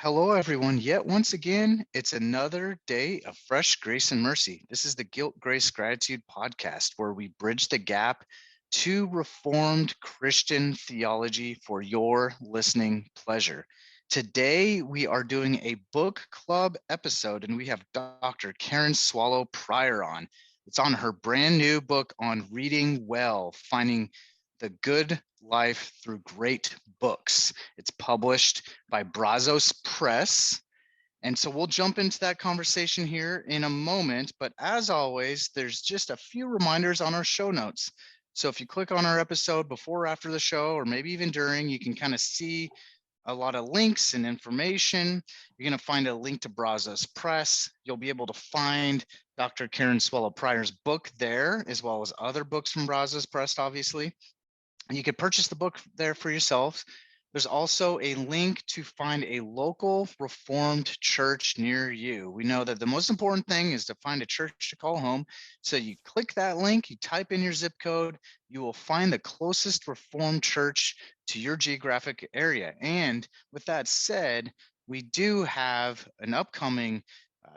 Hello, everyone. Yet once again, it's another day of fresh grace and mercy. This is the Guilt, Grace, Gratitude podcast, where we bridge the gap to Reformed Christian theology for your listening pleasure. Today, we are doing a book club episode, and we have Dr. Karen Swallow Pryor on. It's on her brand new book on reading well, finding the good life through great books. It's published by Brazos Press. And so we'll jump into that conversation here in a moment. But as always, there's just a few reminders on our show notes. So if you click on our episode before or after the show, or maybe even during, you can kind of see a lot of links and information. You're going to find a link to Brazos Press. You'll be able to find Dr. Karen Swallow Pryor's book there, as well as other books from Brazos Press, obviously. You could purchase the book there for yourselves. There's also a link to find a local Reformed church near you. We know that the most important thing is to find a church to call home. So you click that link, you type in your zip code, you will find the closest Reformed church to your geographic area. And with that said, we do have an upcoming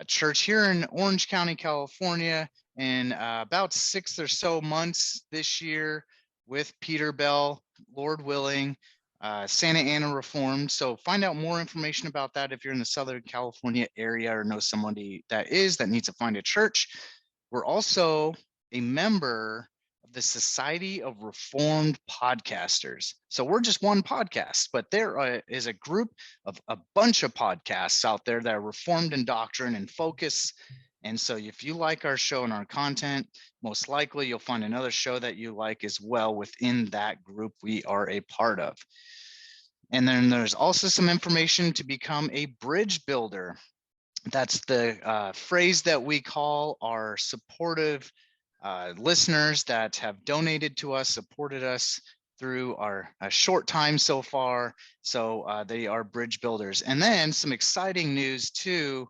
church here in Orange County, California, in about 6 or so months this year, with Peter Bell, Lord willing, Santa Ana Reformed. So find out more information about that if you're in the Southern California area or know somebody that needs to find a church. We're also a member of the Society of Reformed Podcasters. So we're just one podcast, but there is a group of a bunch of podcasts out there that are reformed in doctrine and focus. And so if you like our show and our content, most likely you'll find another show that you like as well within that group we are a part of. And then there's also some information to become a bridge builder. That's the phrase that we call our supportive listeners that have donated to us, supported us through our short time so far. So they are bridge builders. And then some exciting news too.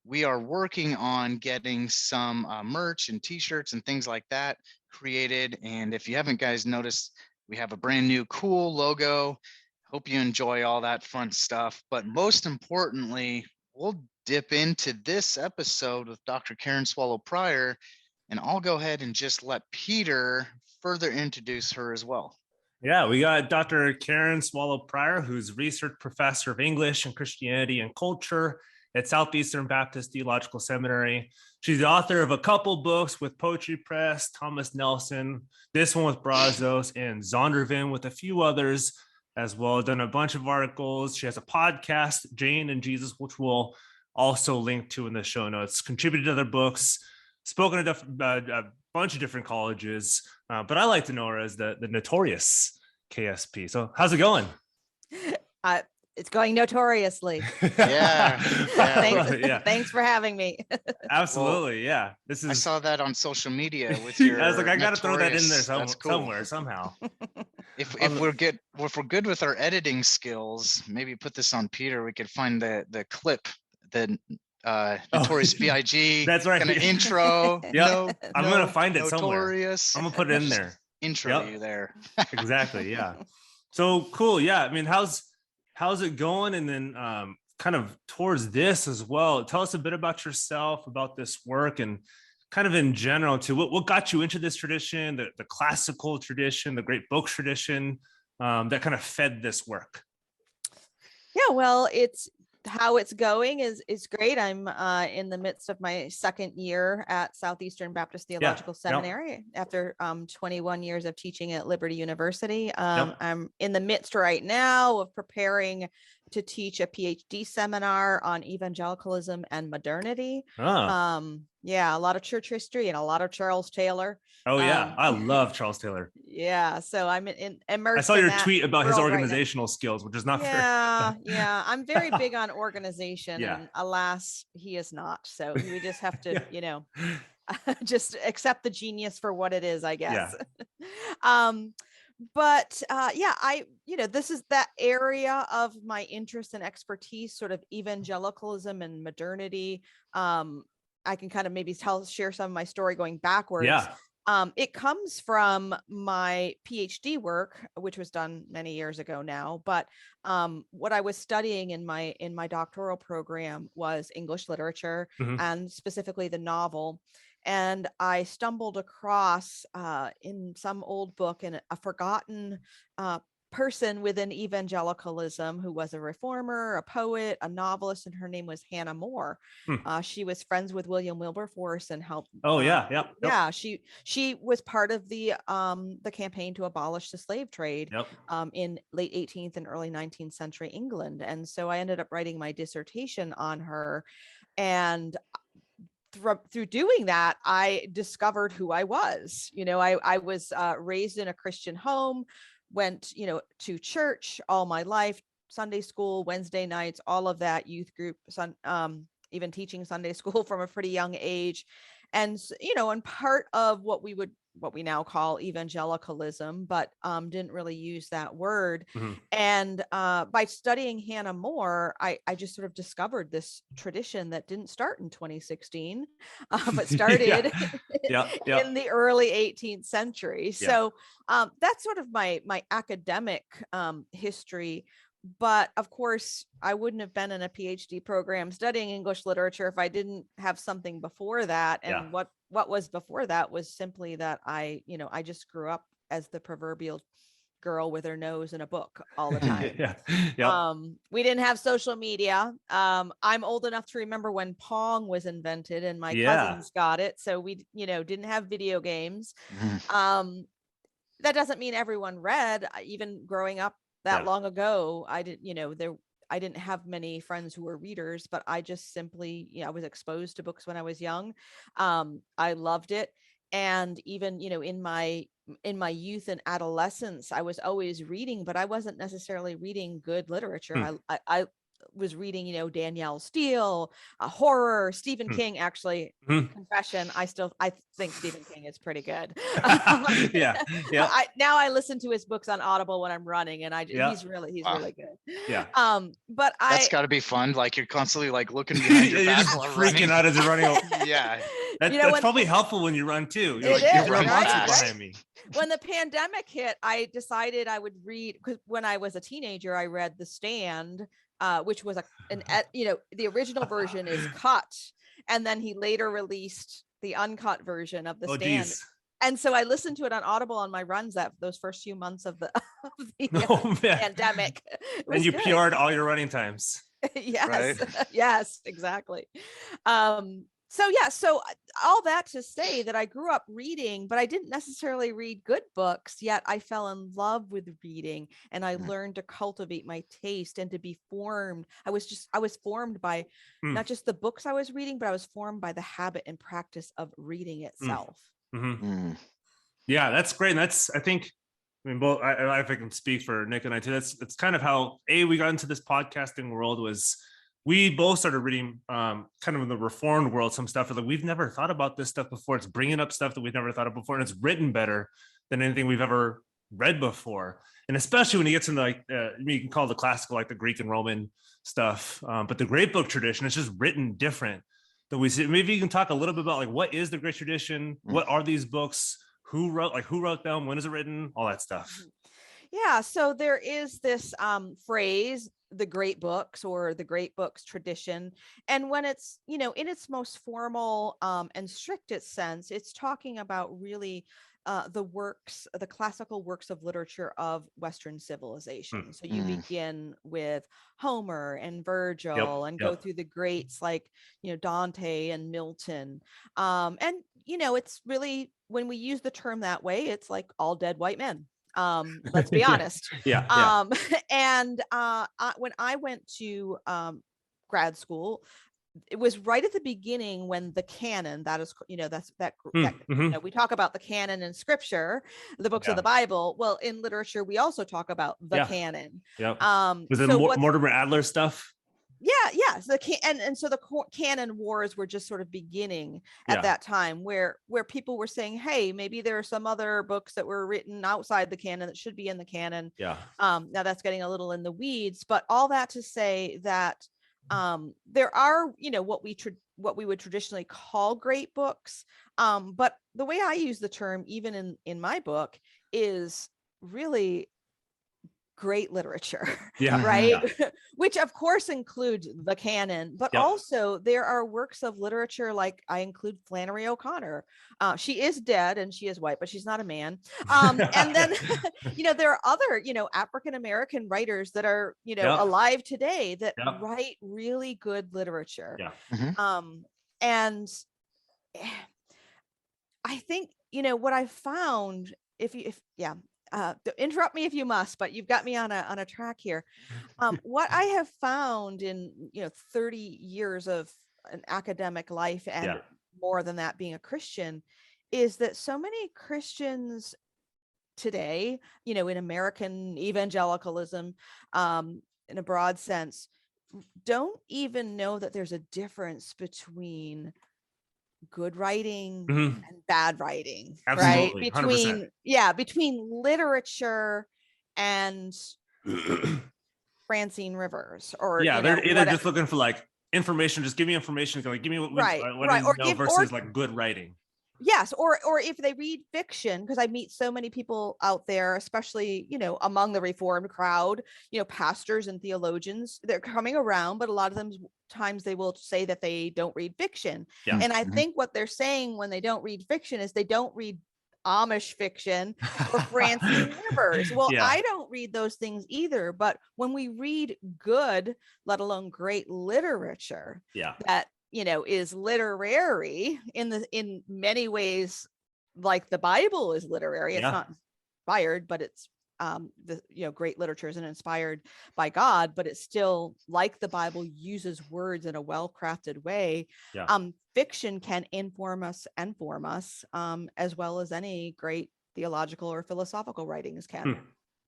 We are working on getting some merch and t-shirts and things like that created. And if you haven't guys noticed, we have a brand new cool logo. Hope you enjoy all that fun stuff. But most importantly, we'll dip into this episode with Dr. Karen Swallow Pryor, and I'll go ahead and just let Peter further introduce her as well. Yeah, we got Dr. Karen Swallow Pryor, who's research professor of English and Christianity and culture at Southeastern Baptist Theological Seminary. She's the author of a couple books with Poetry Press, Thomas Nelson, this one with Brazos, and Zondervan with a few others as well. Done a bunch of articles. She has a podcast, Jane and Jesus, which we'll also link to in the show notes. Contributed to other books, spoken at a bunch of different colleges, but I like to know her as the notorious KSP. So how's it going? It's going notoriously. Yeah. Thanks for having me. Absolutely. Well, yeah. I saw that on social media with your. I was like, I got to throw that in there somewhere, somehow. If we're good with our editing skills, maybe put this on Peter. We could find the clip, the Notorious B.I.G. That's right. Kind of intro. Yeah. I'm gonna find it somewhere. I'm gonna put it in there. Intro you there. Exactly. Yeah. So cool. Yeah. I mean, how's it going? And then kind of towards this as well, tell us a bit about yourself, about this work, and kind of in general too, what got you into this tradition, the classical tradition, the great book tradition that kind of fed this work? Yeah, well, how it's going is great. I'm in the midst of my second year at Southeastern Baptist Theological Seminary after 21 years of teaching at Liberty University. I'm in the midst right now of preparing to teach a PhD seminar on evangelicalism and modernity. Yeah, a lot of church history and a lot of Charles Taylor. Oh yeah, I love Charles Taylor. Yeah, so I'm immersed. I saw your tweet about his organizational skills, which is not fair. Yeah, I'm very big on organization, and alas, he is not. So we just have to, just accept the genius for what it is, I guess. But this is that area of my interest and expertise, sort of evangelicalism and modernity. I can kind of maybe share some of my story going backwards. It comes from my PhD work, which was done many years ago now. But what I was studying in my doctoral program was English literature, and specifically the novel. And I stumbled across in some old book and a forgotten person within evangelicalism who was a reformer, a poet, a novelist, and her name was Hannah More. She was friends with William Wilberforce and helped. Oh yeah, yep. Yeah, she was part of the campaign to abolish the slave trade in late 18th and early 19th century England. And so I ended up writing my dissertation on her, and through doing that, I discovered who I was. I was raised in a Christian home, went, to church all my life, Sunday school, Wednesday nights, all of that, youth group, even teaching Sunday school from a pretty young age. And, and part of what we now call evangelicalism, but didn't really use that word. And by studying Hannah More, I just sort of discovered this tradition that didn't start in 2016, but started in the early 18th century. So that's sort of my academic history. But of course, I wouldn't have been in a PhD program studying English literature if I didn't have something before that. And what was before that was simply that I just grew up as the proverbial girl with her nose in a book all the time. We didn't have social media. I'm old enough to remember when Pong was invented, and my cousins got it. So we, didn't have video games. That doesn't mean everyone read. Even growing up that long ago, I didn't have many friends who were readers, but I just simply, I was exposed to books when I was young. I loved it. And even, in my youth and adolescence, I was always reading, but I wasn't necessarily reading good literature. I was reading, Danielle Steele, horror, Stephen King, actually. Confession, I think Stephen King is pretty good. Now I listen to his books on Audible when I'm running, and he's really good. But that's got to be fun. Like you're constantly like looking behind your back while freaking out as you're running. That's probably helpful when you run too. You're running behind me. When the pandemic hit, I decided I would read, because when I was a teenager, I read The Stand, which was the original version is cut, and then he later released the uncut version of The Stand. Geez. And so I listened to it on Audible on my runs those first few months of the pandemic. And you PR'd all your running times. Yes, right? Yes, exactly. So all that to say that I grew up reading, but I didn't necessarily read good books, yet I fell in love with reading, and I learned to cultivate my taste and to be formed. I was formed by not just the books I was reading, but I was formed by the habit and practice of reading itself. Yeah, that's great. And that's, I think, both, if I can speak for Nick and I too, that's kind of how we got into this podcasting world. Was we both started reading kind of in the reformed world, some stuff like we've never thought about this stuff before. It's bringing up stuff that we've never thought of before, and it's written better than anything we've ever read before. And especially when he gets into you can call it the classical, like the Greek and Roman stuff, but the great book tradition is just written different than we see. Maybe you can talk a little bit about what is the great tradition? What are these books? Who wrote them? When is it written? All that stuff. Yeah, so there is this phrase, the great books, or the great books tradition. And when it's, in its most formal and strictest sense, it's talking about really the classical works of literature of Western civilization. So you begin with Homer and Virgil and go through the greats like, Dante and Milton. And, it's really, when we use the term that way, it's like all dead white men. Let's be honest. And when I went to grad school, it was right at the beginning when the canon, that is, we talk about the canon in scripture, the books of the Bible. Well, in literature, we also talk about the canon. Was it Mortimer Adler stuff? So the canon wars were just sort of beginning at that time, where people were saying, hey, maybe there are some other books that were written outside the canon that should be in the canon. Now that's getting a little in the weeds, but all that to say that there are, what we what we would traditionally call great books. But the way I use the term, even in my book, is really great literature, Yeah. right? Yeah. Which of course includes the canon, but Yep. also there are works of literature, like I include Flannery O'Connor. She is dead and she is white, but she's not a man. And then, there are other, African-American writers that are, Yep. alive today that Yep. write really good literature. Yeah. And I think, what I found, interrupt me if you must, but you've got me on a track here. What I have found in 30 years of an academic life, and more than that, being a Christian, is that so many Christians today, in American evangelicalism, in a broad sense, don't even know that there's a difference between good writing and bad writing. Absolutely, right? 100%. Between literature and Francine Rivers, or they're either just looking for like information, just give me information, like give me what or know, versus like good writing. Yes, or if they read fiction, because I meet so many people out there, especially among the Reformed crowd, pastors and theologians, they're coming around, but a lot of them times they will say that they don't read fiction. And I think what they're saying when they don't read fiction is they don't read Amish fiction or Francine Rivers. Well, I don't read those things either, but when we read good, let alone great literature, that is literary in many ways, like the Bible is literary. It's not inspired, but it's great literature isn't inspired by God, but it's still, like the Bible, uses words in a well-crafted way. Fiction can inform us and form us, as well as any great theological or philosophical writings can.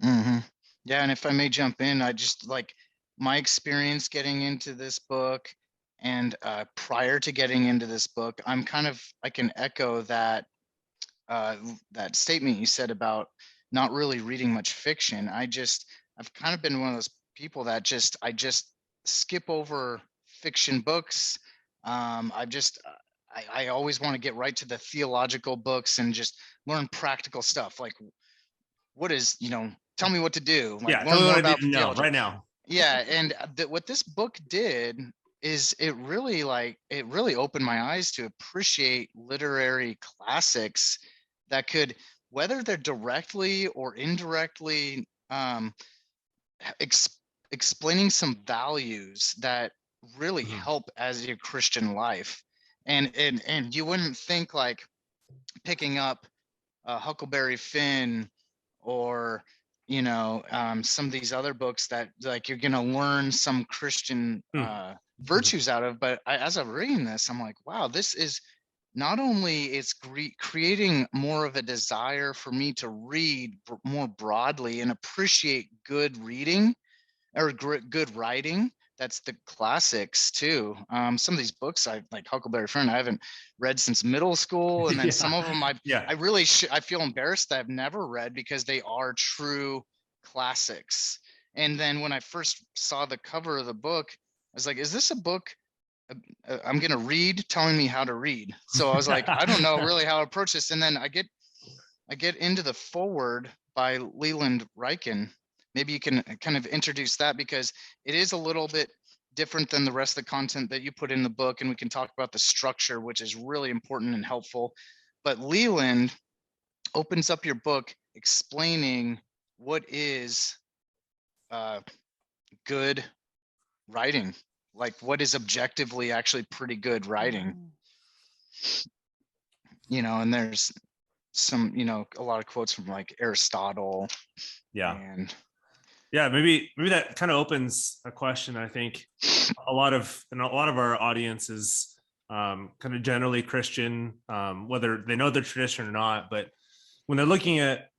Yeah, and if I may jump in, I just like my experience getting into this book, and prior to getting into this book, I can echo that statement you said about not really reading much fiction. I've kind of been one of those people that I just skip over fiction books. I always want to get right to the theological books and just learn practical stuff. Like, what is, tell me what to do. Like, tell me what I need to know right now. Yeah, and what this book did is it really opened my eyes to appreciate literary classics that could, whether they're directly or indirectly explaining some values that really help as your Christian life. And you wouldn't think like picking up Huckleberry Finn or some of these other books that like you're gonna learn some Christian virtues out of, but as I'm reading this, I'm like, wow, this is not only it's creating more of a desire for me to read more broadly and appreciate good reading or good writing. That's the classics too. Some of these books, I like Huckleberry Finn, I haven't read since middle school, and then some of them I feel embarrassed that I've never read because they are true classics. And then when I first saw the cover of the book, I was like, is this a book I'm gonna read telling me how to read? So I was like, I don't know really how to approach this. And then I get into the foreword by Leland Ryken. Maybe you can kind of introduce that, because it is a little bit different than the rest of the content that you put in the book, and we can talk about the structure, which is really important and helpful. But Leland opens up your book explaining what is good writing, like what is objectively actually pretty good writing. And there's some, a lot of quotes from like Aristotle. And maybe that kind of opens a question. I think a lot of our audience is kind of generally Christian, whether they know their tradition or not. But when they're looking at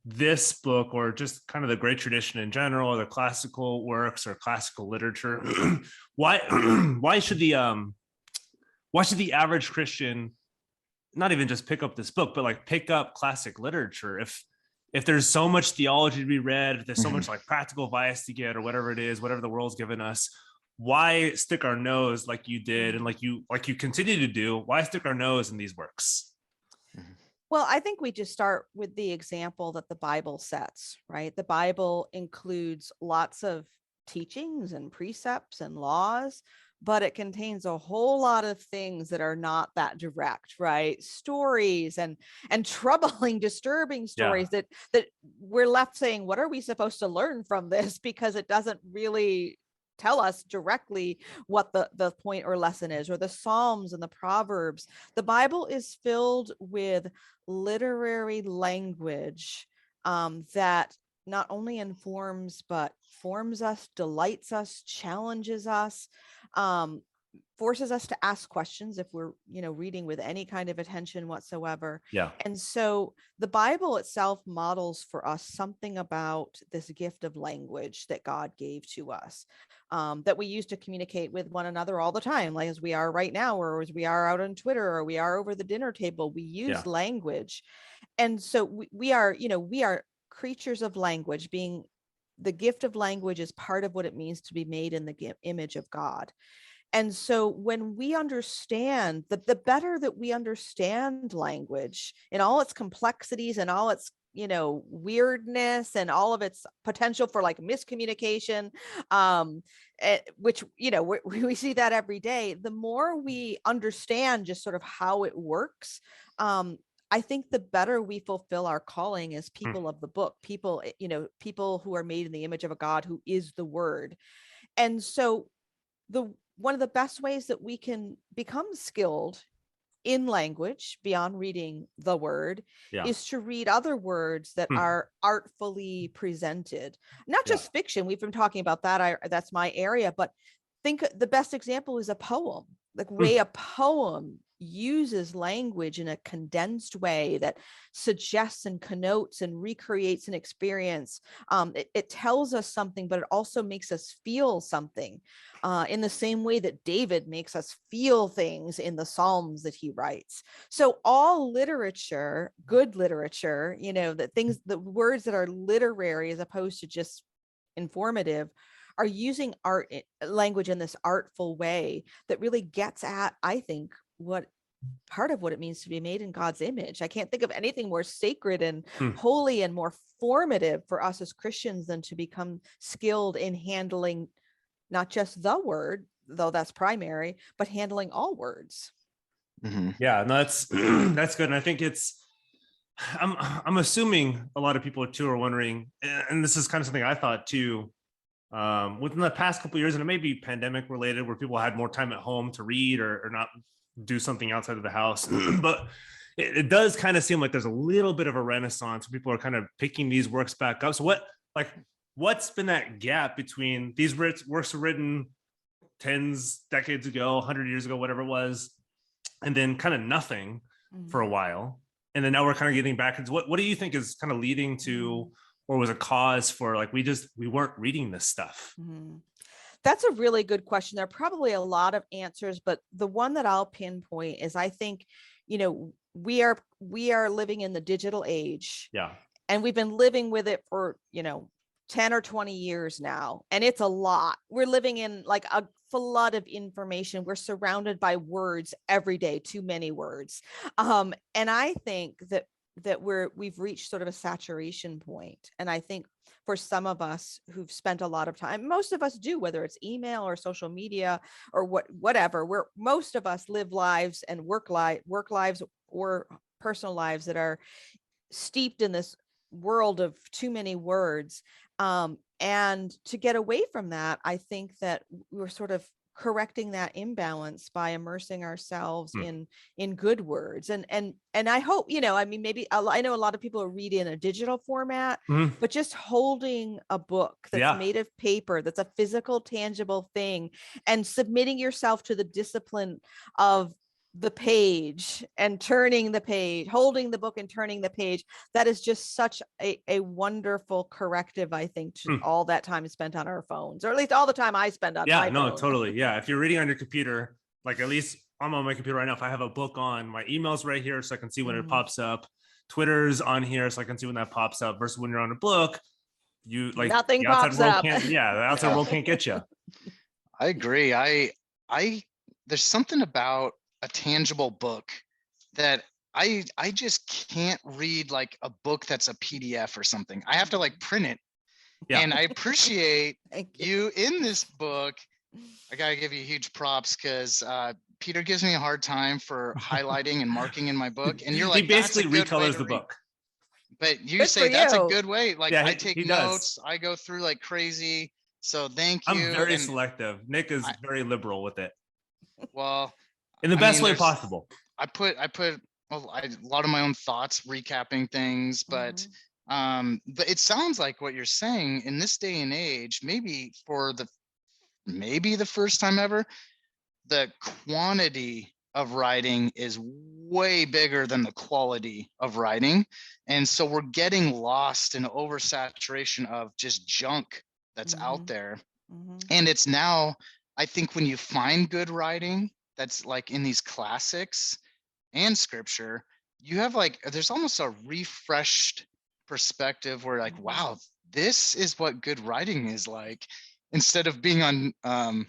this book, or just kind of the great tradition in general, or the classical works or classical literature, why should the average Christian not even just pick up this book, but like pick up classic literature? If there's so much theology to be read, if there's so much like practical advice to get, or whatever it is, whatever the world's given us, why stick our nose like you did, and like you continue to do? Why stick our nose in these works? Well, I think we just start with the example that the Bible sets, right? The Bible includes lots of teachings and precepts and laws, but it contains a whole lot of things that are not that direct, right? Stories and troubling, disturbing stories that we're left saying, what are we supposed to learn from this? Because it doesn't really tell us directly what the point or lesson is. Or the Psalms and the Proverbs. The Bible is filled with literary language that not only informs but forms us, delights us, challenges us, forces us to ask questions if we're reading with any kind of attention whatsoever. And so the Bible itself models for us something about this gift of language that God gave to us, that we use to communicate with one another all the time, like as we are right now, or as we are out on Twitter, or we are over the dinner table. We use language. And so we are creatures of language. Being the gift of language is part of what it means to be made in the image of God. And so when we understand, the better that we understand language in all its complexities and all its weirdness and all of its potential for like miscommunication, which we see that every day, the more we understand just sort of how it works, I think the better we fulfill our calling as people of the book, people who are made in the image of a God who is the Word. And so one of the best ways that we can become skilled in language beyond reading the Word is to read other words that are artfully presented, not just fiction. We've been talking about that. That's my area, but think the best example is a poem, like way a poem uses language in a condensed way that suggests and connotes and recreates an experience. It tells us something, but it also makes us feel something, in the same way that David makes us feel things in the Psalms that he writes. So all literature, good literature, the words that are literary as opposed to just informative, are using language in this artful way that really gets at, I think, what part of what it means to be made in God's image. I can't think of anything more sacred and holy and more formative for us as Christians than to become skilled in handling not just the Word, though that's primary, but handling all words. Yeah, no, that's that's good. And I think I'm assuming a lot of people too are wondering, and this is kind of something I thought too, within the past couple of years, and it may be pandemic related, where people had more time at home to read or not do something outside of the house. But it does kind of seem like there's a little bit of a renaissance where people are kind of picking these works back up. So what's been that gap between these works were written decades ago, 100 years ago, whatever it was, and then kind of nothing for a while, and then now we're kind of getting back into what do you think is kind of leading to, or was a cause for, like, we weren't reading this stuff? That's a really good question. There are probably a lot of answers, but the one that I'll pinpoint is, I think, we are living in the digital age. And we've been living with it for, 10 or 20 years now. And it's a lot. We're living in like a flood of information. We're surrounded by words every day, too many words. And I think that we've reached sort of a saturation point. And I think for some of us who've spent a lot of time, most of us do, whether it's email or social media or whatever, most of us live lives and work lives or personal lives that are steeped in this world of too many words. And to get away from that, I think that we're sort of correcting that imbalance by immersing ourselves in good words. And I hope, maybe I know a lot of people read in a digital format, but just holding a book that's made of paper, that's a physical, tangible thing, and submitting yourself to the discipline of the page and turning the page, holding the book and turning the page. That is just such a wonderful corrective, I think, to all that time spent on our phones, or at least all the time I spend on my phone. Totally. Yeah. If you're reading on your computer, like, at least I'm on my computer right now. If I have a book on, my email's right here so I can see when it pops up. Twitter's on here so I can see when that pops up, versus when you're on a book, you like nothing pops up. the outside world can't get you. I agree. I there's something about a tangible book that I just can't read like a book that's a PDF or something. I have to like print it. Yeah. And I appreciate Thank you in this book. I gotta give you huge props because Peter gives me a hard time for highlighting and marking in my book. And you're like, he basically that's a good way recolors to the read. book. But you Good say for that's a you. good way. Like Yeah, I he take does. notes, I go through like crazy. So thank I'm you. very And selective. Nick is I, very liberal with it well, in the I best mean, way there's possible. I put a lot of my own thoughts recapping things, but it sounds like what you're saying in this day and age, maybe the first time ever, the quantity of writing is way bigger than the quality of writing. And so we're getting lost in oversaturation of just junk that's out there. And it's now, I think when you find good writing that's like in these classics and scripture, you have like, there's almost a refreshed perspective where like, wow, this is what good writing is like, instead of being on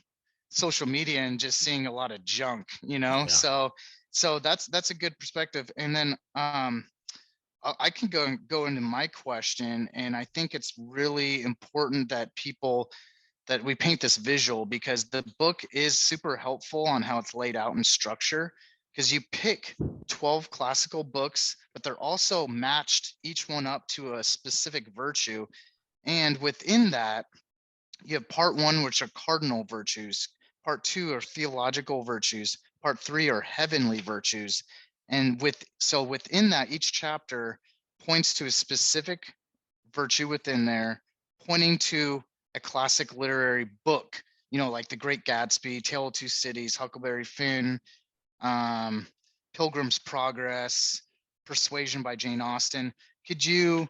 social media and just seeing a lot of junk, Yeah. So that's a good perspective. And then I can go into my question, and I think it's really important that we paint this visual, because the book is super helpful on how it's laid out in structure, because you pick 12 classical books, but they're also matched each one up to a specific virtue. And within that, you have part 1, which are cardinal virtues, part 2 are theological virtues, part 3 are heavenly virtues. And within that, each chapter points to a specific virtue within there, pointing to a classic literary book, like The Great Gatsby, Tale of Two Cities, Huckleberry Finn, Pilgrim's Progress, Persuasion by Jane Austen. Could you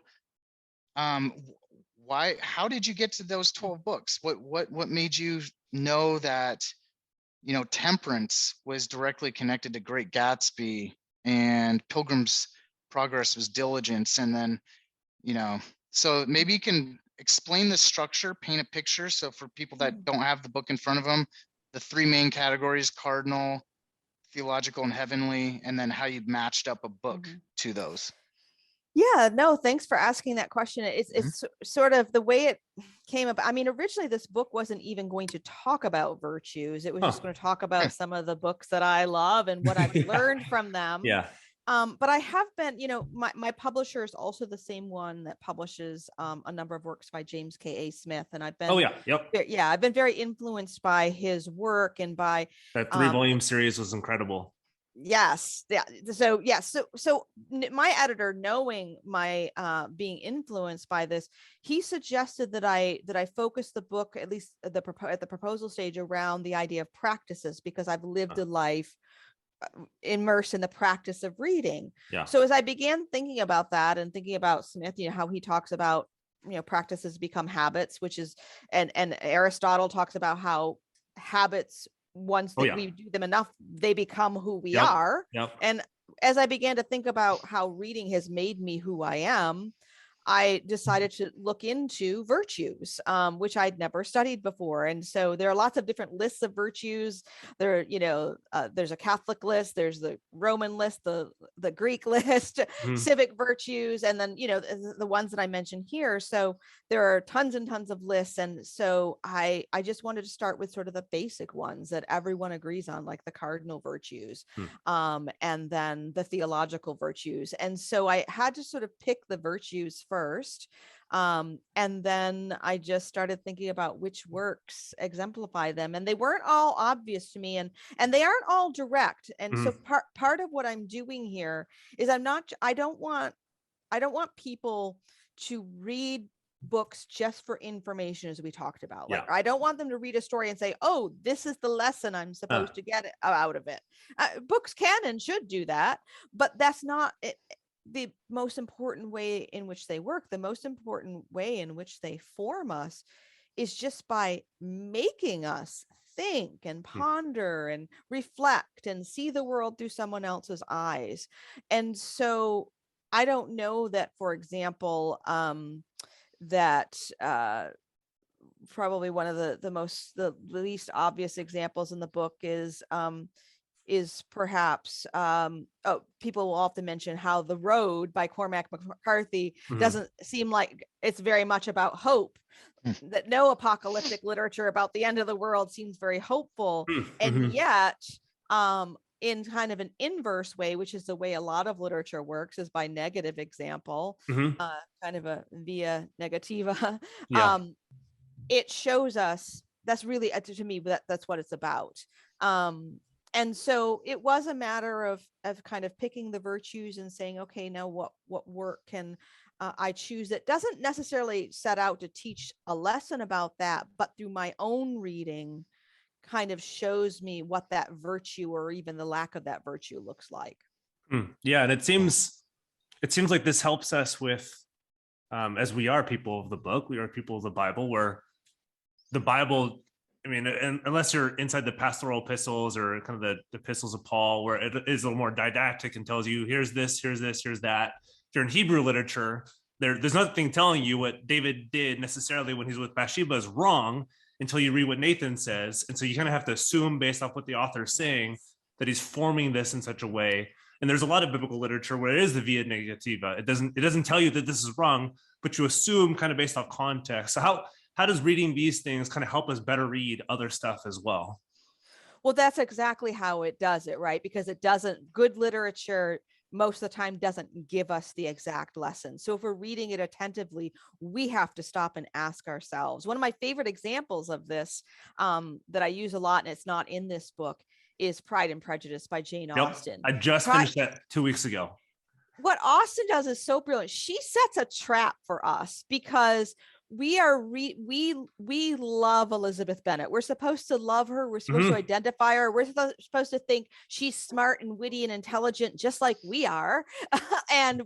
how did you get to those 12 books? What made you know that Temperance was directly connected to Great Gatsby, and Pilgrim's Progress was Diligence? And then so maybe you can explain the structure, paint a picture, so for people that don't have the book in front of them, the 3 main categories: cardinal, theological, and heavenly, and then how you matched up a book to those. Yeah, no, thanks for asking that question. It's sort of the way it came up. I mean, originally this book wasn't even going to talk about virtues. It was just going to talk about some of the books that I love and what I've learned from them. Yeah. But I have been, my publisher is also the same one that publishes a number of works by James K.A. Smith. And I've been, I've been very influenced by his work and by that 3-volume series was incredible. Yes. Yeah. So my editor, knowing my being influenced by this, he suggested that I focus the book, at least at the proposal stage, around the idea of practices, because I've lived a life immersed in the practice of reading. Yeah. So as I began thinking about that and thinking about Smith, how he talks about, practices become habits, which is, and Aristotle talks about how habits, once that we do them enough, they become who we are. And as I began to think about how reading has made me who I am, I decided to look into virtues, which I'd never studied before. And so there are lots of different lists of virtues. There, there's a Catholic list, there's the Roman list, the Greek list, civic virtues, and then, the ones that I mentioned here. So there are tons and tons of lists. And so I just wanted to start with sort of the basic ones that everyone agrees on, like the cardinal virtues, and then the theological virtues. And so I had to sort of pick the virtues first. And then I just started thinking about which works exemplify them. And they weren't all obvious to me, and they aren't all direct. And so part of what I'm doing here is I don't want people to read books just for information, as we talked about. Like, I don't want them to read a story and say, oh, this is the lesson I'm supposed to get out of it. Books can and should do that, but that's not it. The most important way in which they work, the most important way in which they form us, is just by making us think and ponder and reflect and see the world through someone else's eyes. And so I don't know that, for example, that probably one of the least obvious examples in the book is perhaps people will often mention how The Road by Cormac McCarthy doesn't seem like it's very much about hope. That no apocalyptic literature about the end of the world seems very hopeful, and yet in kind of an inverse way, which is the way a lot of literature works, is by negative example, kind of a via negativa. It shows us that's really, to me, that's what it's about. And so it was a matter of kind of picking the virtues and saying, okay, now what work can I choose that doesn't necessarily set out to teach a lesson about that, but through my own reading kind of shows me what that virtue or even the lack of that virtue looks like. Yeah, and it seems like this helps us with, as we are people of the book, we are people of the Bible, where the Bible, I mean, unless you're inside the pastoral epistles or kind of the epistles of Paul, where it is a little more didactic and tells you, here's this, here's this, here's that. If you're in Hebrew literature, there's nothing telling you what David did necessarily when he's with Bathsheba is wrong until you read what Nathan says. And so you kind of have to assume based off what the author is saying that he's forming this in such a way. And there's a lot of biblical literature where it is the via negativa. It doesn't tell you that this is wrong, but you assume kind of based off context. So how does reading these things kind of help us better read other stuff as well? Well, that's exactly how it does it, right? Because good literature most of the time doesn't give us the exact lesson. So if we're reading it attentively, we have to stop and ask ourselves. One of my favorite examples of this that I use a lot, and it's not in this book, is Pride and Prejudice by Jane Austen. I just finished that 2 weeks ago. What Austen does is so brilliant. She sets a trap for us because we love Elizabeth Bennet. We're supposed to love her. We're supposed to identify her. We're supposed to think she's smart and witty and intelligent, just like we are. And,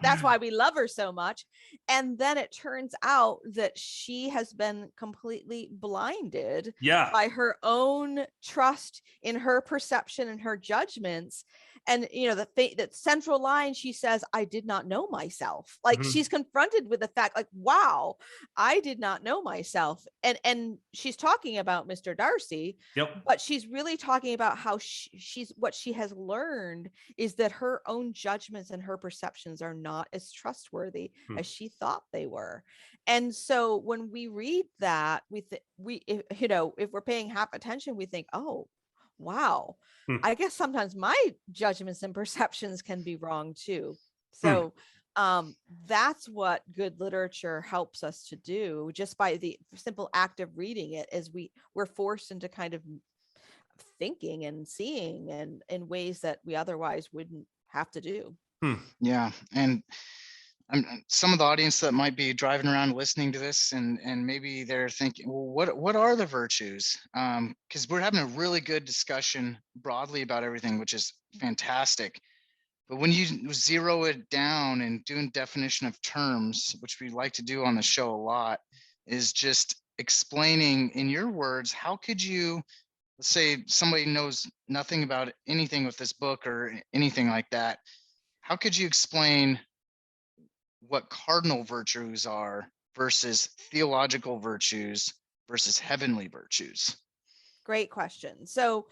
that's why we love her so much. And then it turns out that she has been completely blinded by her own trust in her perception and her judgments. And, the central line, she says, I did not know myself. Like she's confronted with the fact, like, wow, I did not know myself. And she's talking about Mr. Darcy, but she's really talking about how what she has learned is that her own judgments and her perceptions are not as trustworthy as she thought they were. And so when we read that, if we're paying half attention, we think, oh, wow, I guess sometimes my judgments and perceptions can be wrong too. So that's what good literature helps us to do, just by the simple act of reading it, as we're forced into kind of thinking and seeing and in ways that we otherwise wouldn't have to do. Yeah. And some of the audience that might be driving around listening to this and maybe they're thinking, well, what are the virtues? Because we're having a really good discussion broadly about everything, which is fantastic. But when you zero it down and doing definition of terms, which we like to do on the show a lot, is just explaining in your words, how could you, let's say somebody knows nothing about anything with this book or anything like that, how could you explain what cardinal virtues are versus theological virtues versus heavenly virtues? Great question. So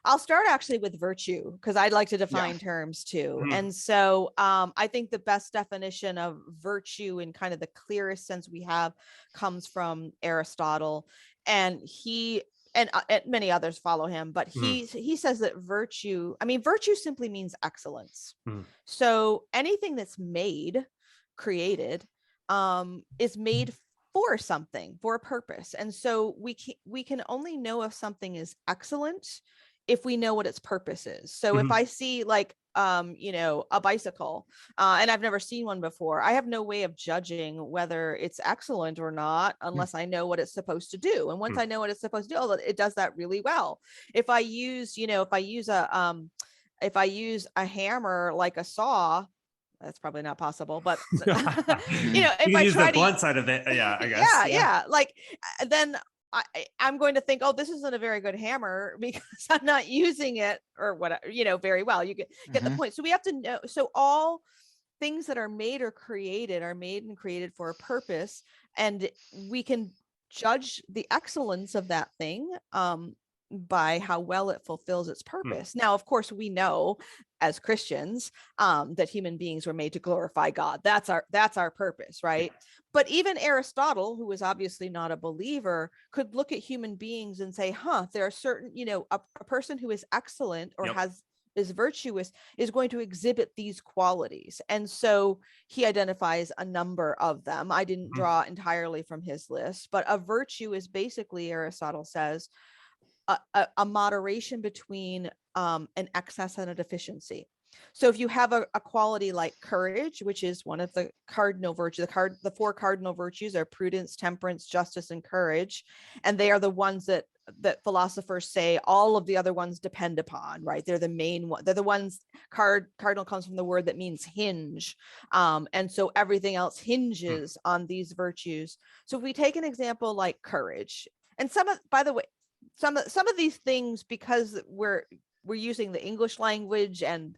I'll start actually with virtue, because I'd like to define terms too. And so I think the best definition of virtue in kind of the clearest sense we have comes from Aristotle, and many others follow him, but he says that virtue simply means excellence. So anything that's created is made for something, for a purpose. And so we can only know if something is excellent if we know what its purpose is. So if I see like a bicycle and I've never seen one before, I have no way of judging whether it's excellent or not unless I know what it's supposed to do. And once I know what it's supposed to do, it does that really well. If I use a hammer like a saw, that's probably not possible, but if I use try the blunt side of it, I guess. Yeah. Like then I'm going to think, oh, this isn't a very good hammer because I'm not using it or whatever, very well. You get the point. So we have to know. So all things that are made and created for a purpose, and we can judge the excellence of that thing by how well it fulfills its purpose. Now, of course, we know as Christians that human beings were made to glorify God. That's our purpose, right? But even Aristotle, who was obviously not a believer, could look at human beings and say, there are certain, a person who is excellent or is virtuous is going to exhibit these qualities. And so he identifies a number of them. I didn't draw entirely from his list, but a virtue is basically, Aristotle says, a moderation between an excess and a deficiency. So if you have a quality like courage, which is one of the cardinal virtues, the 4 cardinal virtues are prudence, temperance, justice, and courage. And they are the ones that philosophers say all of the other ones depend upon, right? They're the main one. They're the ones, cardinal comes from the word that means hinge. And so everything else hinges on these virtues. So if we take an example like courage, and by the way, some of these things, because we're using the English language and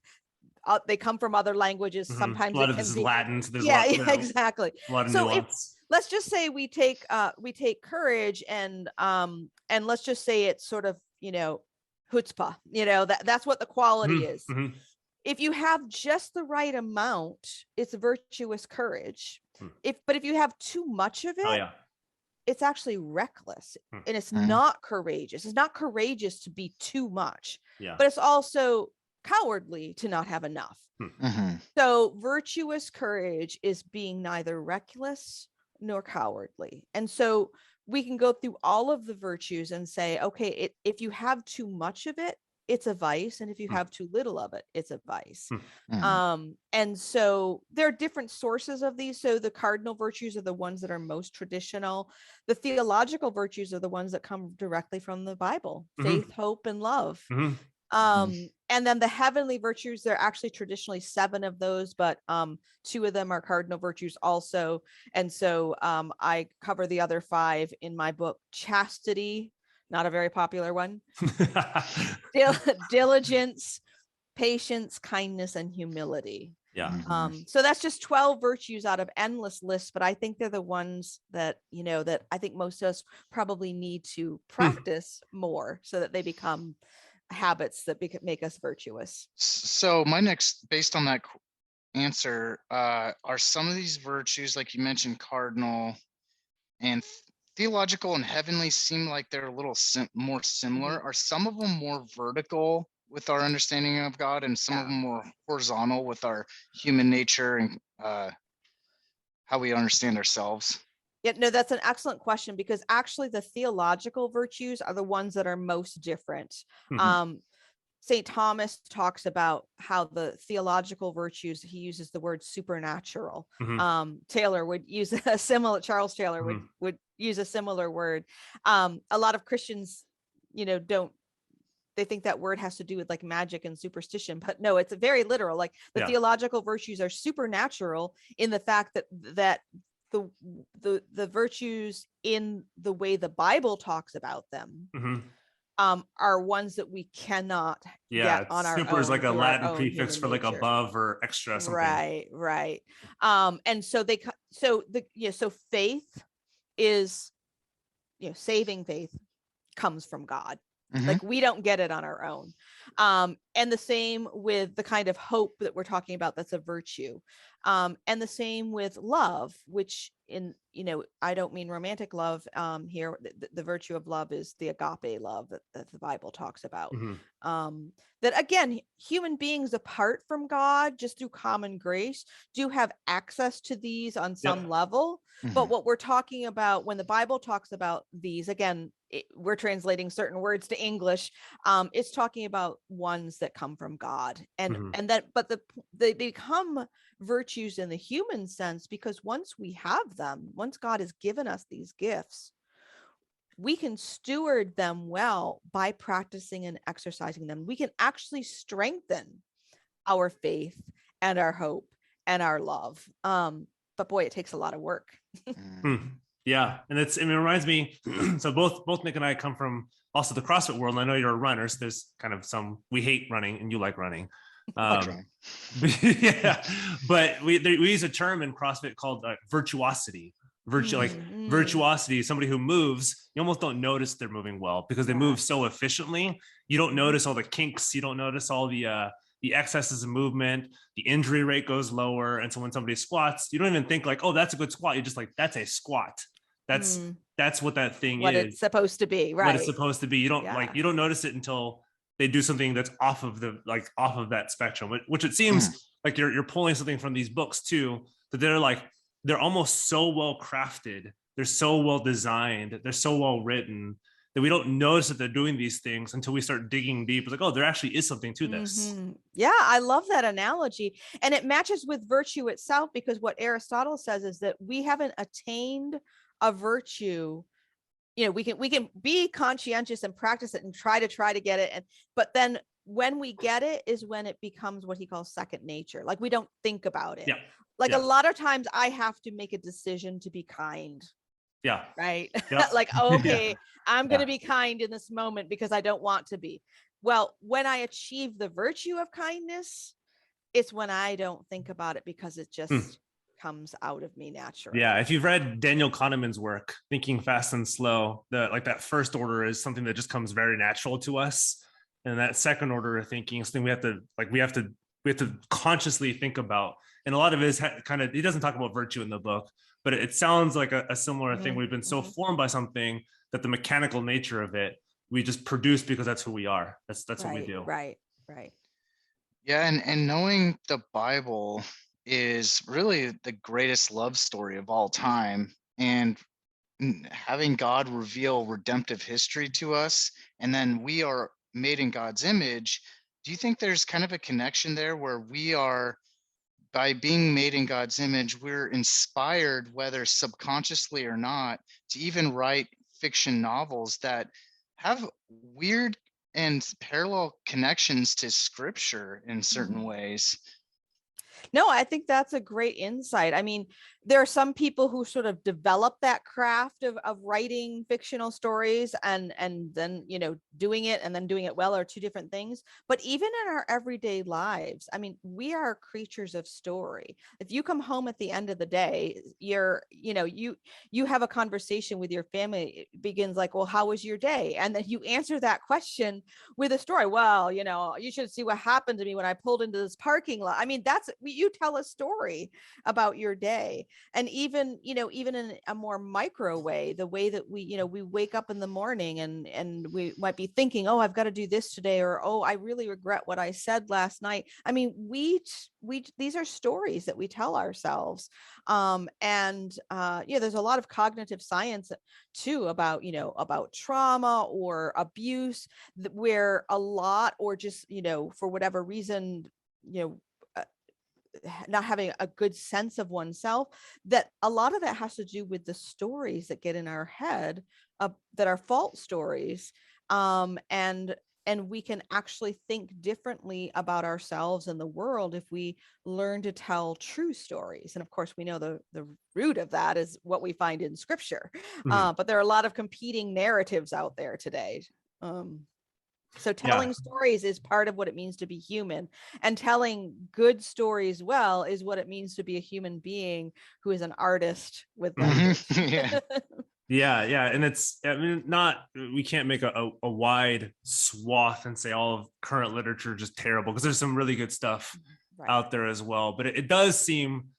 they come from other languages. Sometimes a lot of this is Latin. So there's exactly. A lot of so nuance. Let's just say we take courage and let's just say it's sort of, chutzpah, that's what the quality is. If you have just the right amount, it's virtuous courage. But if you have too much of it, it's actually reckless and it's not courageous. It's not courageous to be too much, but it's also cowardly to not have enough. So virtuous courage is being neither reckless nor cowardly. And so we can go through all of the virtues and say, okay, if you have too much of it, it's a vice. And if you have too little of it, it's a vice. And so there are different sources of these. So the cardinal virtues are the ones that are most traditional. The theological virtues are the ones that come directly from the Bible: faith, hope, and love. And then the heavenly virtues, there are actually traditionally 7 of those, but 2 of them are cardinal virtues also. And so I cover the other 5 in my book. Chastity, not a very popular one. Diligence, patience, kindness, and humility. So that's just 12 virtues out of endless lists, but I think they're the ones that, that I think most of us probably need to practice more so that they become habits that make us virtuous. So my next, based on that answer, are some of these virtues, like you mentioned, cardinal and theological and heavenly, seem like they're a little more similar. Are some of them more vertical with our understanding of God, and some of them more horizontal with our human nature and how we understand ourselves? Yeah, no, that's an excellent question, because actually the theological virtues are the ones that are most different. St. Thomas talks about how the theological virtues, he uses the word supernatural. Taylor would use a similar, Charles Taylor would use a similar word. A lot of Christians, they think that word has to do with like magic and superstition, but no, it's very literal. Like the theological virtues are supernatural in the fact that the virtues in the way the Bible talks about them are ones that we cannot get on our own. Super is like a Latin prefix for like above or extra something. Right. And so so faith is, saving faith comes from God. Like we don't get it on our own. And the same with the kind of hope that we're talking about, that's a virtue. And the same with love, which I don't mean romantic love here. The virtue of love is the agape love that the Bible talks about. That again, human beings apart from God, just through common grace, do have access to these on some level. But what we're talking about when the Bible talks about these, again, we're translating certain words to English. It's talking about ones that come from God, but they become virtues in the human sense, because once we have them, once God has given us these gifts, we can steward them well by practicing and exercising them. We can actually strengthen our faith and our hope and our love. But boy, it takes a lot of work. Yeah. And it reminds me, so both Nick and I come from also the CrossFit world. And I know you're a runner, so there's kind of we hate running and you like running. Yeah, but we use a term in CrossFit called virtuosity. virtuosity, somebody who moves, you almost don't notice they're moving well because they move so efficiently. You don't notice all the kinks. You don't notice all the excesses of movement. The injury rate goes lower. And so when somebody squats, you don't even think like, oh, that's a good squat. You're just like, that's a squat. That's what that thing what is. It's supposed to be, right? What it's supposed to be. You don't you don't notice it until they do something that's off of that spectrum, which it seems like you're pulling something from these books too, that they're almost so well crafted, they're so well designed, they're so well written that we don't notice that they're doing these things until we start digging deep. It's like, oh, there actually is something to this. Yeah, I love that analogy. And it matches with virtue itself, because what Aristotle says is that we haven't attained a virtue. You know, we can be conscientious and practice it and try to get it. But then when we get it is when it becomes what he calls second nature. Like we don't think about it. A lot of times I have to make a decision to be kind. Right. Like, okay, I'm going to be kind in this moment because I don't want to be. Well, when I achieve the virtue of kindness, it's when I don't think about it because it just comes out of me naturally. Yeah. If you've read Daniel Kahneman's work, Thinking Fast and Slow, that first order is something that just comes very natural to us. And that second order of thinking is something we have to consciously think about. And a lot of it is he doesn't talk about virtue in the book, but it sounds like a similar thing. We've been so formed by something that the mechanical nature of it, we just produce because that's who we are. That's what we do. Right. Yeah. And knowing the Bible is really the greatest love story of all time. And having God reveal redemptive history to us, and then we are made in God's image. Do you think there's kind of a connection there where we are, by being made in God's image, we're inspired, whether subconsciously or not, to even write fiction novels that have weird and parallel connections to scripture in certain ways? No, I think that's a great insight. I mean, there are some people who sort of develop that craft of writing fictional stories and then, doing it and then doing it well are two different things. But even in our everyday lives, I mean, we are creatures of story. If you come home at the end of the day, you have a conversation with your family. It begins like, well, how was your day? And then you answer that question with a story. Well, you should see what happened to me when I pulled into this parking lot. I mean, you tell a story about your day. And even in a more micro way, the way that we wake up in the morning and we might be thinking, oh, I've got to do this today, or, oh, I really regret what I said last night. I mean, these are stories that we tell ourselves. There's a lot of cognitive science too about trauma or abuse, where a lot, or just, for whatever reason, not having a good sense of oneself, that a lot of that has to do with the stories that get in our head that are false stories. And we can actually think differently about ourselves and the world if we learn to tell true stories. And of course, we know the root of that is what we find in scripture. But there are a lot of competing narratives out there today. So telling stories is part of what it means to be human, and telling good stories well is what it means to be a human being who is an artist with language. And we can't make a wide swath and say all of current literature just terrible, because there's some really good stuff out there as well. But it does seem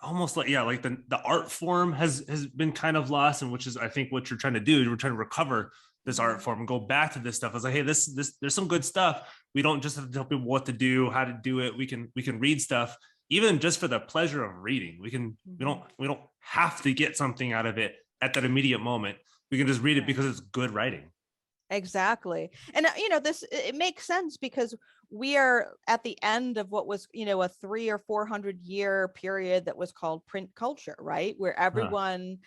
almost like the art form has been kind of lost, and which is, I think, what you're trying to do. We're trying to recover this art form and go back to this stuff. It's like, hey, this there's some good stuff. We don't just have to tell people what to do, how to do it. We can read stuff even just for the pleasure of reading. We don't have to get something out of it at that immediate moment. We can just read it because it's good writing. Exactly. And it makes sense, because we are at the end of what was a 300 or 400 year period that was called print culture, right? Where everyone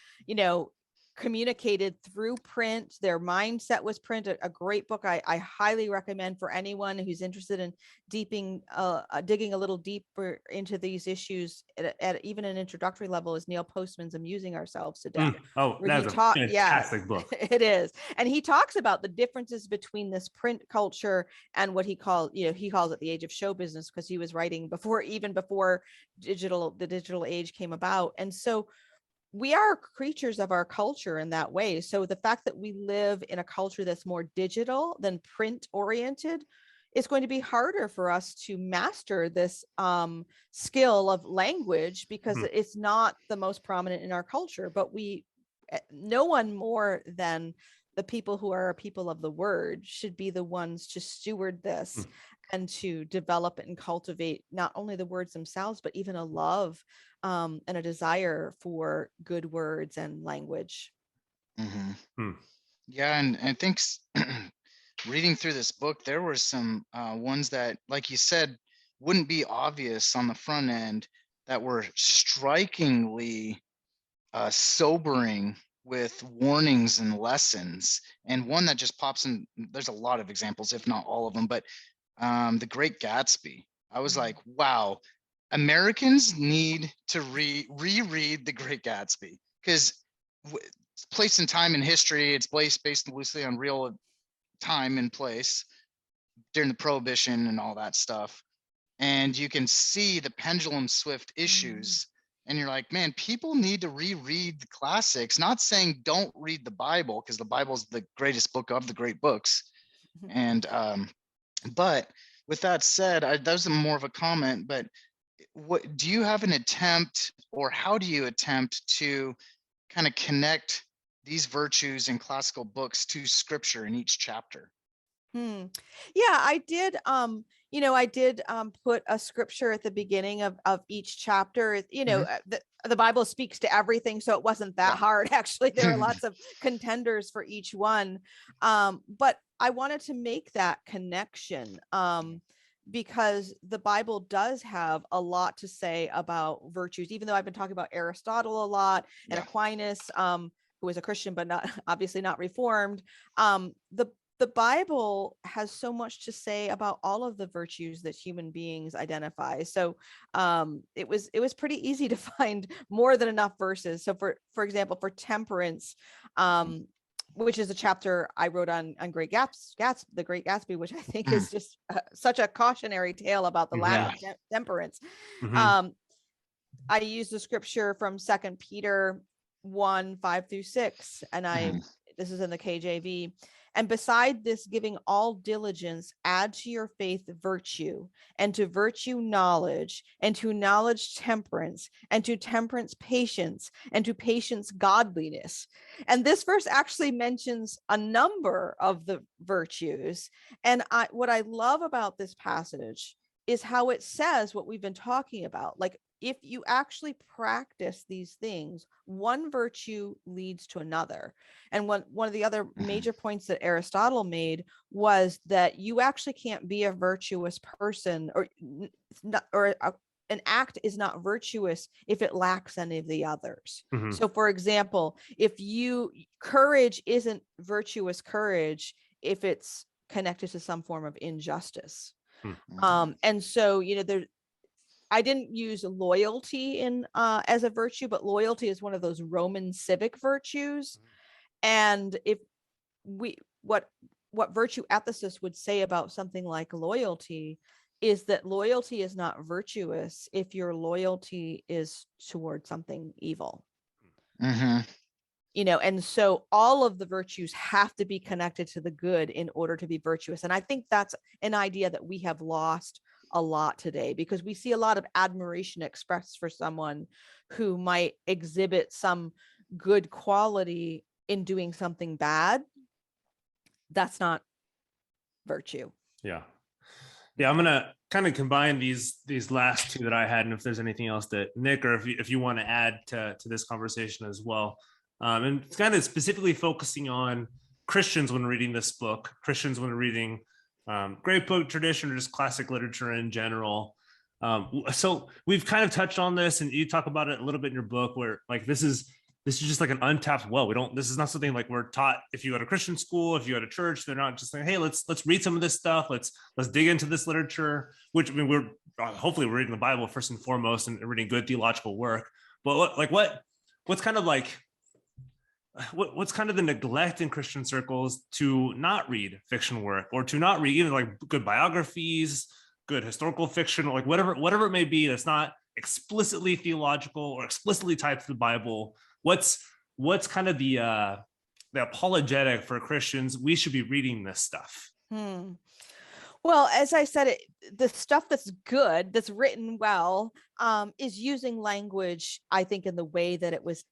communicated through print. Their mindset was print. A great book I highly recommend for anyone who's interested in digging a little deeper into these issues at even an introductory level is Neil Postman's Amusing Ourselves to Death. That's a fantastic book. It is. And he talks about the differences between this print culture and what he calls it the age of show business, because he was writing before the digital age came about. And so we are creatures of our culture in that way. So the fact that we live in a culture that's more digital than print oriented, it's going to be harder for us to master this skill of language because it's not the most prominent in our culture. But no one more than the people who are people of the word should be the ones to steward this and to develop and cultivate not only the words themselves, but even a love and a desire for good words and language. Yeah, and I think reading through this book, there were some ones that, like you said, wouldn't be obvious on the front end that were strikingly sobering with warnings and lessons. And one that just pops in, there's a lot of examples, if not all of them, but The Great Gatsby. I was like, wow, Americans need to reread The Great Gatsby, because it's place in time in history. It's based loosely on real time and place during the Prohibition and all that stuff. And you can see the pendulum swift issues. And you're like, man, people need to reread the classics. Not saying don't read the Bible, because the Bible is the greatest book of the great books. And but with that said, that was more of a comment. But what do you have an attempt, or how do you attempt to kind of connect these virtues in classical books to scripture in each chapter? Yeah, I did. I did put a scripture at the beginning of each chapter. The Bible speaks to everything, so it wasn't that hard. Actually, there are lots of contenders for each one. But I wanted to make that connection because the Bible does have a lot to say about virtues, even though I've been talking about Aristotle a lot and Aquinas, who is a Christian, but not obviously not Reformed. The Bible has so much to say about all of the virtues that human beings identify. So it was pretty easy to find more than enough verses. So for example, for temperance, which is a chapter I wrote on The Great Gatsby, which I think is just such a cautionary tale about the lack of temperance. I use the scripture from 2 Peter 1:5-6, and this is in the KJV. And beside this, giving all diligence, add to your faith virtue, and to virtue knowledge, and to knowledge temperance, and to temperance patience, and to patience godliness. And this verse actually mentions a number of the virtues. And what I love about this passage is how it says what we've been talking about. Like, if you actually practice these things, one virtue leads to another. And one of the other major points that Aristotle made was that you actually can't be a virtuous person, an act is not virtuous if it lacks any of the others. So for example, courage isn't virtuous courage if it's connected to some form of injustice. And so, I didn't use loyalty as a virtue, but loyalty is one of those Roman civic virtues. And if what virtue ethicists would say about something like loyalty is that loyalty is not virtuous if your loyalty is toward something evil. And so all of the virtues have to be connected to the good in order to be virtuous. And I think that's an idea that we have lost a lot today, because we see a lot of admiration expressed for someone who might exhibit some good quality in doing something bad. That's not virtue. Yeah, I'm gonna kind of combine these last two that I had, and if there's anything else that Nick, or if you want to add to this conversation as well. And it's kind of specifically focusing on Christians when reading this book, Christians when reading great book tradition, or just classic literature in general. So we've kind of touched on this, and you talk about it a little bit in your book, where like this is just like an untapped well. This is not something like we're taught. If you go to Christian school, if you go to church, they're not just saying, hey, let's read some of this stuff. Let's dig into this literature, which, I mean, we're hopefully we're reading the Bible first and foremost and reading good theological work. But what's kind of like, what's kind of the neglect in Christian circles to not read fiction work, or to not read even like good biographies, good historical fiction, or like whatever it may be that's not explicitly theological or explicitly tied to the Bible, what's kind of the apologetic for Christians? We should be reading this stuff. Well, as I said, the stuff that's good, that's written well, is using language, I think, in the way that it was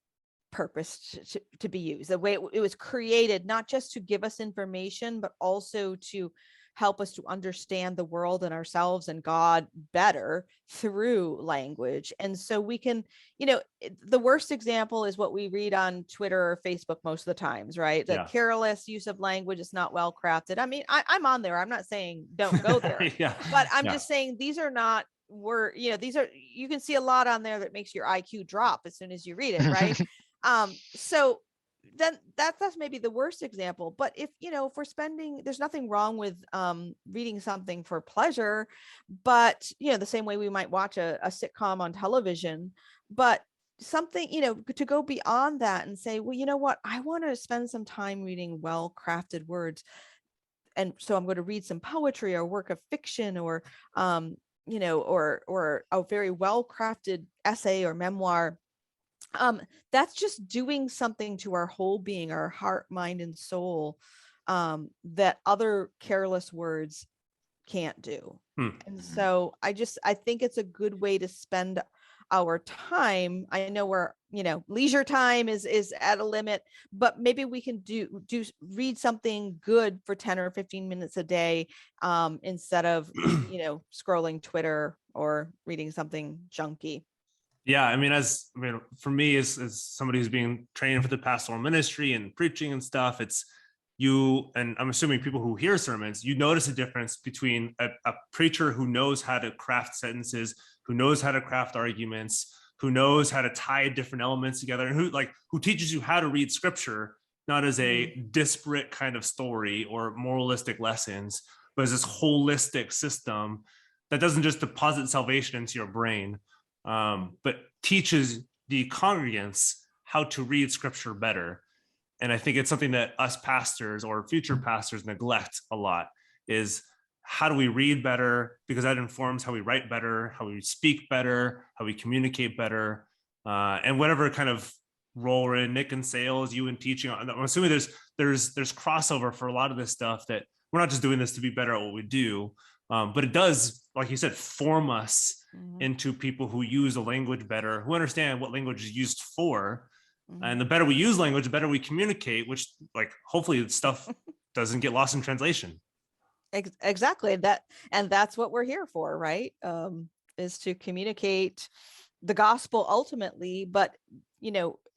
purposed to be used, the way it was created, not just to give us information, but also to help us to understand the world and ourselves and God better through language. And so we can, the worst example is what we read on Twitter or Facebook most of the times, right? The careless use of language is not well crafted. I mean, I'm on there. I'm not saying don't go there, but I'm just saying these are not these are, you can see a lot on there that makes your IQ drop as soon as you read it, right? So then that's maybe the worst example. But if we're spending, there's nothing wrong with reading something for pleasure, but the same way we might watch a sitcom on television, but something to go beyond that and say, well, you know what, I want to spend some time reading well-crafted words, and so I'm going to read some poetry or work of fiction, or or a very well-crafted essay or memoir. That's just doing something to our whole being, our heart, mind, and soul, that other careless words can't do. And so I think it's a good way to spend our time. I know we're, leisure time is at a limit, but maybe we can read something good for 10 or 15 minutes a day, instead of, scrolling Twitter or reading something junky. Yeah, I mean, for me, as somebody who's being trained for the pastoral ministry and preaching and stuff, it's you, and I'm assuming people who hear sermons, you notice a difference between a preacher who knows how to craft sentences, who knows how to craft arguments, who knows how to tie different elements together, and who teaches you how to read scripture, not as a disparate kind of story or moralistic lessons, but as this holistic system that doesn't just deposit salvation into your brain, but teaches the congregants how to read scripture better. And I think it's something that us pastors or future pastors neglect a lot, is how do we read better? Because that informs how we write better, how we speak better, how we communicate better, and whatever kind of role we're in, Nick in sales, you in teaching. I'm assuming there's crossover for a lot of this stuff, that we're not just doing this to be better at what we do, but it does, like you said, form us into people who use the language better, who understand what language is used for. And the better we use language, the better we communicate, which hopefully stuff doesn't get lost in translation. Exactly. And that's what we're here for, right? Is to communicate the gospel ultimately, but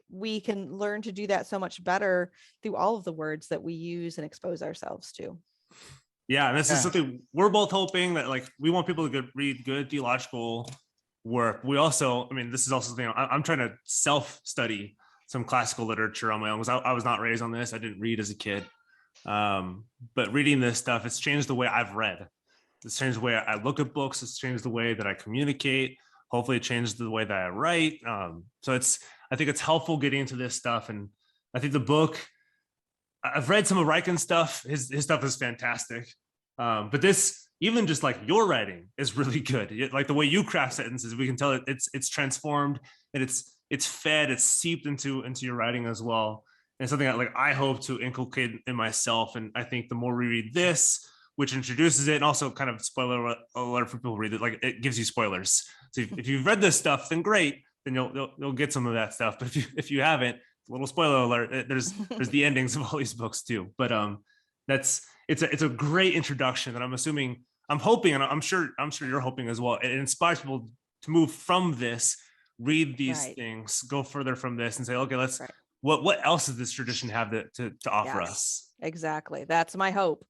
we can learn to do that so much better through all of the words that we use and expose ourselves to. Yeah, and this is something we're both hoping that we want people to read good theological work. We also, this is also something I'm trying to self-study some classical literature on my own, because I was not raised on this. I didn't read as a kid. But reading this stuff, it's changed the way I've read. It's changed the way I look at books. It's changed the way that I communicate. Hopefully it changed the way that I write. So I think it's helpful getting into this stuff. And I think the book, I've read some of Reichen's stuff. His stuff is fantastic. But this, even just your writing is really good. The way you craft sentences, we can tell it's transformed, and it's fed, it's seeped into your writing as well. And something that I hope to inculcate in myself. And I think the more we read this, which introduces it, and also kind of spoiler alert for people who read it, it gives you spoilers. So if you've read this stuff, then great, then you'll get some of that stuff. But if you haven't, a little spoiler alert, there's the endings of all these books too. But it's a great introduction, and I'm hoping, and I'm sure you're hoping as well. It inspires people to move from this, read these things, go further from this, and say, okay, let's. Right. What else does this tradition have to offer us? Exactly. That's my hope.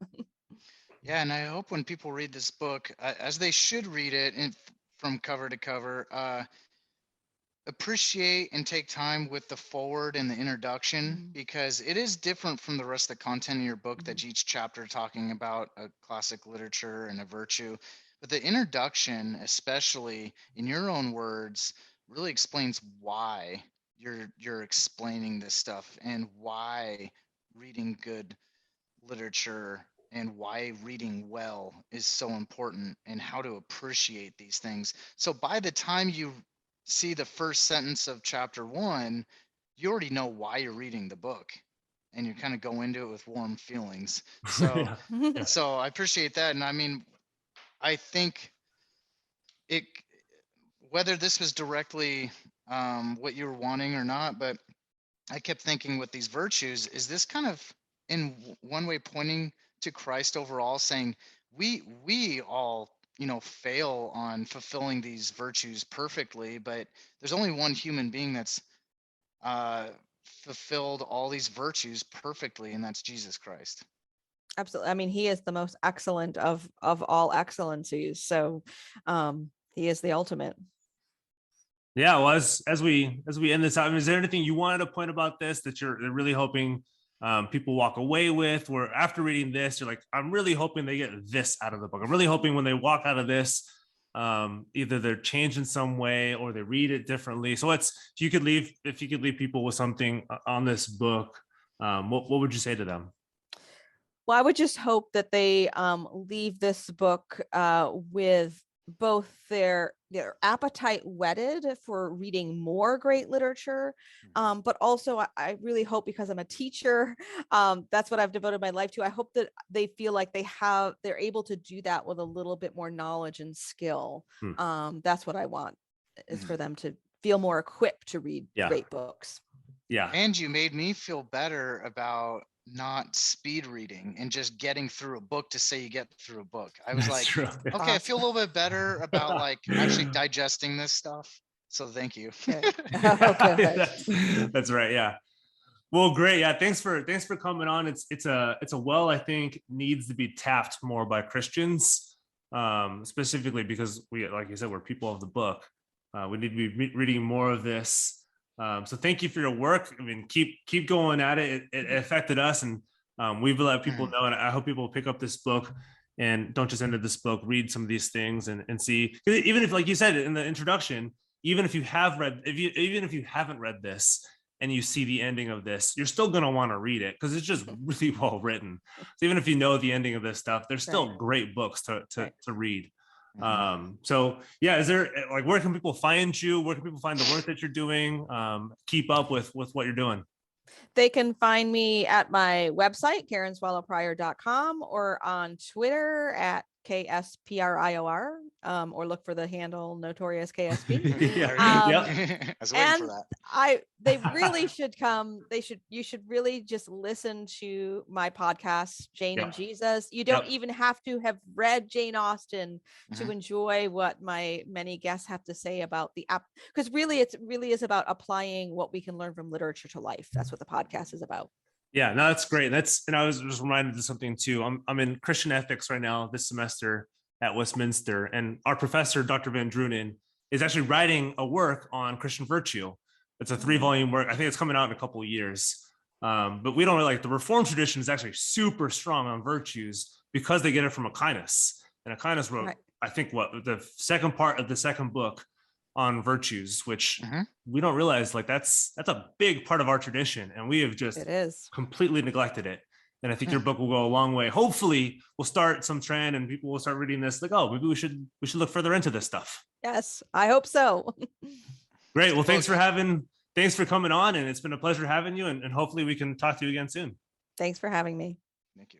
Yeah, and I hope when people read this book, as they should read it from cover to cover, appreciate and take time with the forward and the introduction, because it is different from the rest of the content in your book, that each chapter talking about a classic literature and a virtue. But the introduction, especially in your own words, really explains why you're explaining this stuff, and why reading good literature and why reading well is so important, and how to appreciate these things. So by the time you see the first sentence of chapter 1, you already know why you're reading the book, and you kind of go into it with warm feelings. So, Yeah. so I appreciate that. And I mean, I think it, whether this was directly what you were wanting or not, but I kept thinking with these virtues, is this kind of in one way pointing to Christ overall, saying we all, you know, fail on fulfilling these virtues perfectly, but there's only one human being that's uh, fulfilled all these virtues perfectly, and that's Jesus Christ. Absolutely. I mean, he is the most excellent of all excellencies. So he is the ultimate. Yeah, well, as we end this out, is there anything you wanted to point about this that you're really hoping people walk away with, where after reading this, you're like, I'm really hoping they get this out of the book. I'm really hoping when they walk out of this, either they're changed in some way or they read it differently. So if you could leave people with something on this book, what would you say to them? Well, I would just hope that they leave this book with both their appetite whetted for reading more great literature, but also I really hope, because I'm a teacher, that's what I've devoted my life to. I hope that they feel like they're able to do that with a little bit more knowledge and skill. That's what I want, is for them to feel more equipped to read great books. Yeah. And you made me feel better about not speed reading and just getting through a book to say you get through a book. I was like, okay, awesome. I feel a little bit better about like actually digesting this stuff. So thank you. That's right. Yeah. Well, great. Yeah. Thanks for coming on. It's a well, I think, needs to be tapped more by Christians, specifically because we, like you said, we're people of the book. We need to be reading more of this. So thank you for your work. I mean, keep going at it. It affected us, and we've let people know, and I hope people pick up this book and don't just enter this book, read some of these things and see, even if, like you said in the introduction, even if you haven't read this and you see the ending of this, you're still going to want to read it because it's just really well written. So even if you know the ending of this stuff, there's still great books to read. So yeah, is there, like, where can people find you? Where can people find the work that you're doing? Keep up with what you're doing. They can find me at my website, karenswallowprior.com, or on Twitter at KSPRIOR, or look for the handle Notorious KSP. They really should come. You should really just listen to my podcast, Jane and Jesus. You don't even have to have read Jane Austen to enjoy what my many guests have to say about the app, because really it really is about applying what we can learn from literature to life. That's what the podcast is about. Yeah, no, that's great. And I was just reminded of something too. I'm in Christian ethics right now this semester at Westminster, and our professor, Dr. Van Drunen, is actually writing a work on Christian virtue. It's a 3-volume work. I think it's coming out in a couple of years. But we don't really, like, the Reformed tradition is actually super strong on virtues because they get it from Aquinas. And Aquinas wrote, I think, the second part of the second book on virtues, which we don't realize, like, that's a big part of our tradition, and we have just completely neglected it. And I think your book will go a long way. Hopefully we'll start some trend and people will start reading this, like, oh, maybe we should look further into this stuff. Yes, I hope so. Great. Well, thanks for coming on, and it's been a pleasure having you, and hopefully we can talk to you again soon. Thanks for having me. Thank you.